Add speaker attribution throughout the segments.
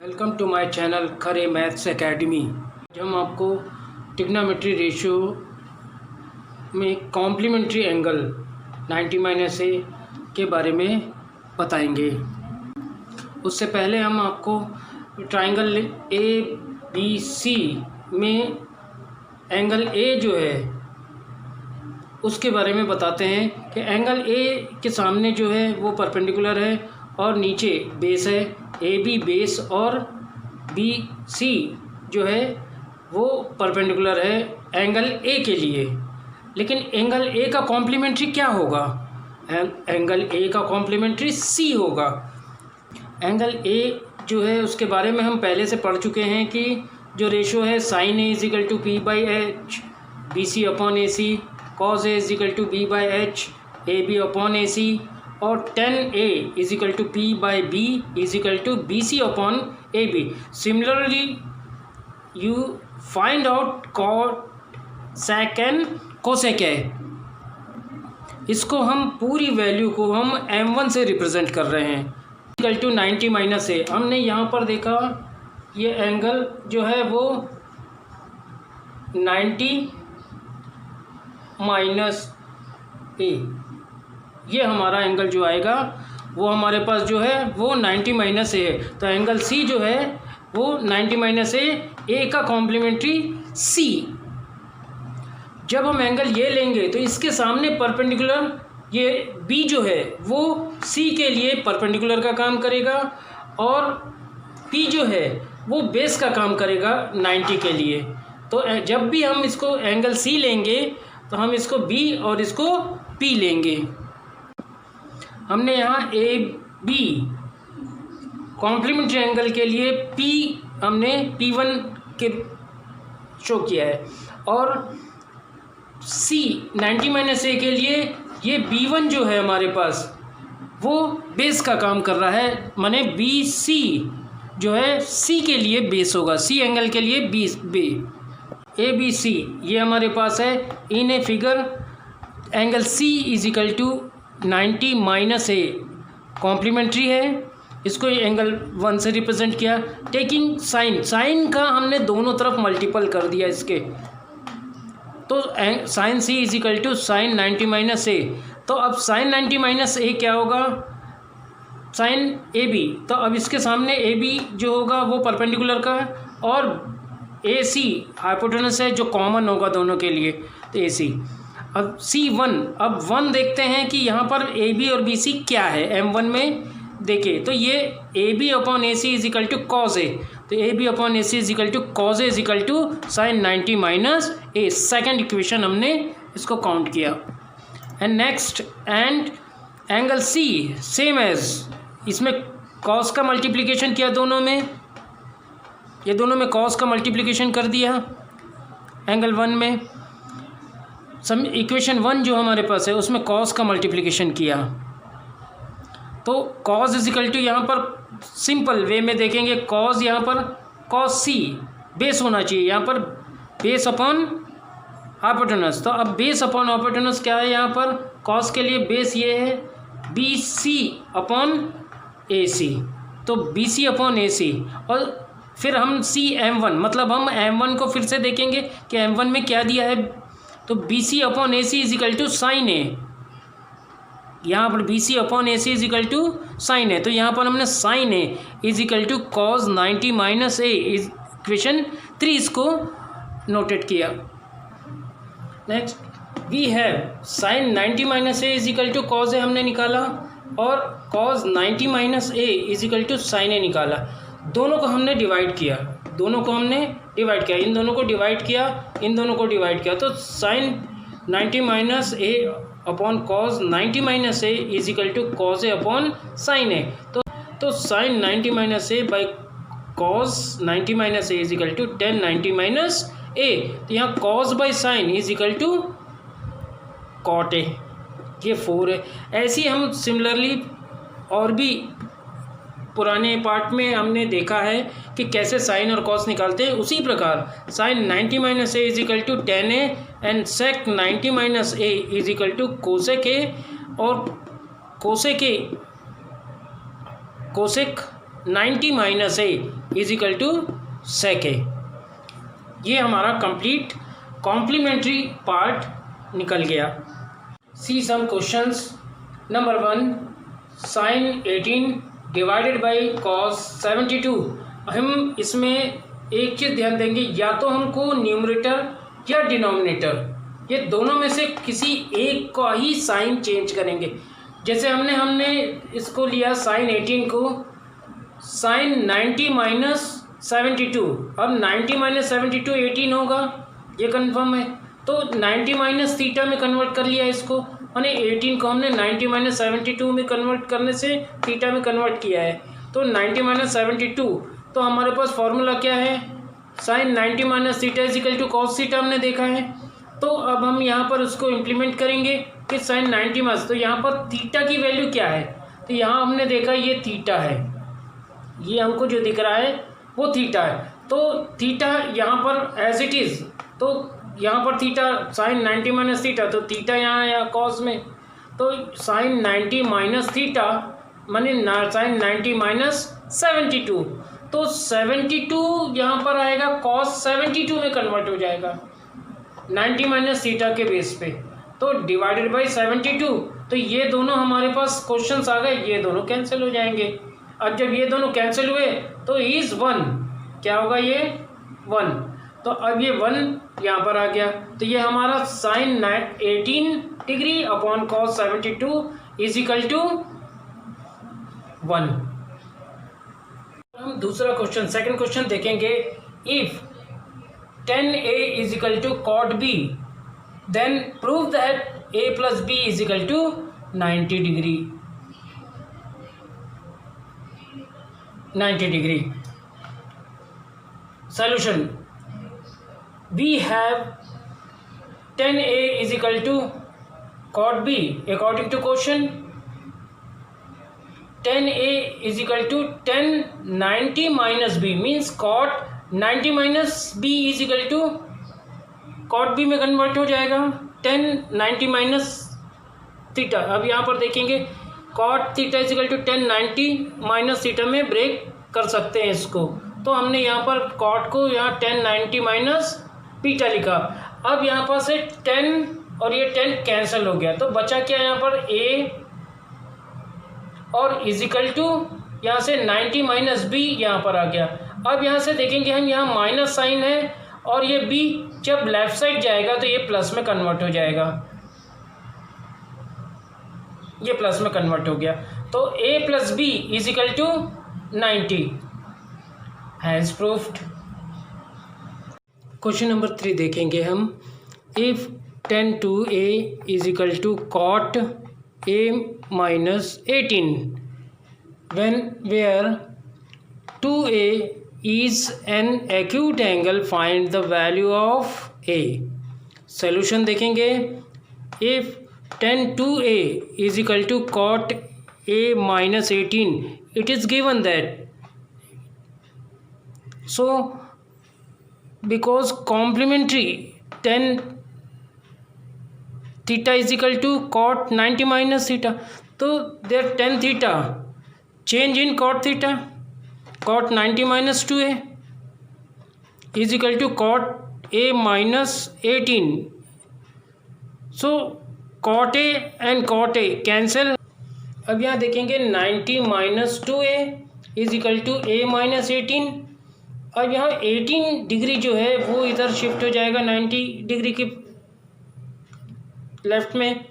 Speaker 1: Welcome to my channel Khare maths academy. हम आपको trigonometry ratio में कॉम्प्लीमेंट्री एंगल 90 - a के बारे में बताएंगे। उससे पहले हम आपको ट्राइंगल ABC में एंगल A जो है उसके बारे में बताते हैं कि एंगल A के सामने जो है वो परपेंडिकुलर है और नीचे बेस है। AB बेस और BC जो है वो परपेंडिकुलर है एंगल A के लिए। लेकिन एंगल A का कॉम्प्लीमेंट्री क्या होगा? एंगल A का कॉम्प्लीमेंट्री C होगा। एंगल A जो है उसके बारे में हम पहले से पढ़ चुके हैं कि जो रेशो है sin A = P/H BC upon AC, cos A = B/H AB/AC और tan A = P/B = BC upon AB। Similarly you find out cot sec and cosec A। इसको हम पूरी वैल्यू को हम M1 से रिप्रेजेंट कर रहे हैं = 90 - a। हमने यहाँ पर देखा ये एंगल जो है वो 90 - a, ये हमारा एंगल जो आएगा वो हमारे पास जो है वो 90 - a है। तो एंगल C जो है वो 90 - a का कॉम्प्लीमेंट्री C। जब हम एंगल ये लेंगे तो इसके सामने परपेंडिकुलर ये B जो है वो C के लिए परपेंडिकुलर का काम करेगा और P जो है वो बेस का काम करेगा 90 के लिए। तो जब भी हम इसको एंगल C लेंगे तो हम इसको B और इसको P लेंगे। हमने यहाँ AB कॉम्प्लीमेंट्री एंगल के लिए P हमने P1 के शो किया है और C 90 - a के लिए ये B1 जो है हमारे पास वो बेस का काम कर रहा है, माने BC जो है C के लिए बेस होगा, C एंगल के लिए B ABC ये हमारे पास है in a figure. Angle C = 90 - a complementary है, इसको एंगल 1 से रिप्रेजेंट किया। टेकिंग साइन का हमने दोनों तरफ मल्टीपल कर दिया इसके, तो साइन C = sin 90 - a। तो अब sin 90 - a क्या होगा? sin AB। तो अब इसके सामने AB जो होगा वो परपेंडिकुलर का और AC हाइपोटेनस है जो कॉमन होगा दोनों के लिए, तो AC। अब C1, अब 1 देखते हैं कि यहाँ पर AB और BC क्या है। M1 में देखिए तो ये AB/AC = cos A, तो AB/AC = cos A = sin 90 - a। Second equation हमने इसको काउंट किया। And next and angle C same as, इसमें cos का मल्टीप्लिकेशन किया दोनों में, ये दोनों में cos का मल्टीप्लिकेशन कर दिया एंगल 1 में। सम इक्वेशन 1 जो हमारे पास है उसमें cos का मल्टीप्लिकेशन किया, तो cos = यहाँ पर सिंपल वे में देखेंगे cos यहाँ पर cos C बेस होना चाहिए, यहाँ पर बेस अपॉन हाइपोटेनस। तो अब बेस अपॉन हाइपोटेनस क्या है? यहाँ पर cos के लिए बेस ये है BC/AC, तो BC/AC। और फिर हम M1 मतलब हम M1 को फिर से देखेंगे कि M1 में क्या दिया है, तो BC/AC = sin A। यहाँ पर BC/AC = sin A, तो यहाँ पर हमने sin A = cos 90 - a equation 3 इसको नोटेट किया। Next we have sin 90 - a = cos A हमने निकाला और cos 90 - a = sin A निकाला। दोनों को हमने डिवाइड किया, इन दोनों को डिवाइड किया, इन दोनों को डिवाइड किया, तो sin 90 - a upon cos 90 - a = cos A upon sin A। तो sin 90 - a by cos 90 - a = tan 90 - a। तो यहाँ cos by sin = cot A, ये 4 है। ऐसे ही हम सिमिलरली और भी पुराने पार्ट में हमने देखा है कि कैसे साइन और कॉस निकालते हैं। उसी प्रकार sin 90 - a = tan A and sec 90 - a = cosec A और cosec 90 minus A is equal to sec A. ये हमारा कंप्लीट कॉम्प्लीमेंट्री पार्ट निकल गया। See some questions. Number 1, sine 18 divided by cos 72। हम इसमें एक चीज़ ध्यान देंगे, या तो हमको न्यूमरेटर या डिनोमिनेटर, ये दोनों में से किसी एक का ही साइन चेंज करेंगे। जैसे हमने इसको लिया साइन 18 को साइन 90 माइनस 72। अब 90 माइनस 72 18 होगा, ये कंफर्म है। तो 90 माइनस थीटा में कन्वर्ट कर लिया इसको, माने 18 को हमने 90 माइनस 72 में कन्वर्ट करने से थीटा में कन्वर्ट किया है। तो 90 माइनस 72, तो हमारे पास फॉर्मूला क्या है, sine 90 minus theta is equal to cos theta हमने देखा है। तो अब हम यहाँ पर उसको इम्प्लीमेंट करेंगे कि साइन 90 माइनस, तो यहाँ पर थीटा की वैल्यू क्या है, तो यहाँ हमने देखा ये थीटा है, ये हमको जो दिख रहा है वो थीटा है। तो थीटा यहाँ पर एज इट इज़, तो यहाँ पर थीटा साइन 90 माइनस थीटा, तो थीटा यहाँ कॉस में, तो साइन 90 माइनस थीटा माने साइन 90 माइनस 72, तो 72 यहाँ पर आएगा कॉस 72 में कन्वर्ट हो जाएगा 90 माइनस थीटा के बेस पे, तो डिवाइडेड बाई 72। तो ये दोनों हमारे पास क्वेश्चंस आ गए, ये दोनों कैंसिल हो जाएंगे। अब जब ये दोनों कैंसिल हुए तो इज 1, क्या होगा ये 1, तो अब ये 1 यहाँ पर आ गया, तो ये हमारा sine 18 degree upon cos 72 is equal to 1। हम दूसरा क्वेश्चन, सेकंड क्वेश्चन देखेंगे। If tan A is equal to cot B, then prove that A plus B is equal to 90 degree. 90 degree. Solution. We have tan A is equal to cot B according to question. Tan A is equal to tan 90 minus B means cot 90 minus B is equal to cot B में convert हो जाएगा tan 90 minus theta. अब यहाँ पर देखेंगे cot theta is equal to tan 90 minus theta में break कर सकते हैं इसको, तो हमने यहाँ पर कॉट को यहाँ tan 90 माइनस बीटा लिखा। अब यहाँ पर से 10 और ये 10 कैंसिल हो गया, तो बचा क्या यहाँ पर a और इज इक्वल टू यहाँ से 90 माइनस बी यहाँ पर आ गया। अब यहाँ से देखेंगे हम, यहाँ माइनस साइन है और ये b जब लेफ्ट साइड जाएगा तो ये प्लस में कन्वर्ट हो जाएगा, ये प्लस में कन्वर्ट हो गया, तो a plus B is equal to 90 has proofed. Question number 3 देखेंगे हम। If tan 2a is equal to cot a minus 18 where 2a is an acute angle, find the value of a। solution देखेंगे। if tan 2a is equal to cot a minus 18, it is given that, so because complementary tan theta is equal to cot 90 minus theta, तो there tan theta change in cot theta, cot 90 minus 2a is equal to cot a minus 18, so cot a and cot a cancel। अब यहाँ देखेंगे 90 minus 2a is equal to a minus 18। अब यहाँ 18 degree जो है वो इधर shift हो जाएगा 90 डिग्री के लेफ्ट में।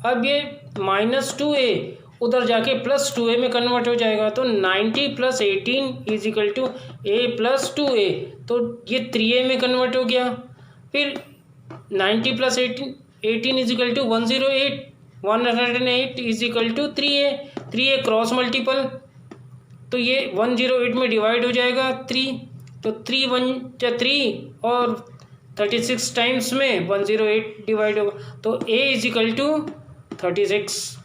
Speaker 1: अब ये माइनस 2a उधर जाके प्लस 2a में कन्वर्ट हो जाएगा, तो 90 plus 18 is equal to a plus 2a, तो ये 3a में कन्वर्ट हो गया। फिर 90 plus 18 is equal to 108 is equal to 3a cross multiple, तो ये 108 में डिवाइड हो जाएगा 3, तो 3 1 या 3 और 36 टाइम्स में 108 डिवाइड होगा, तो a इज इक्वल टू 36।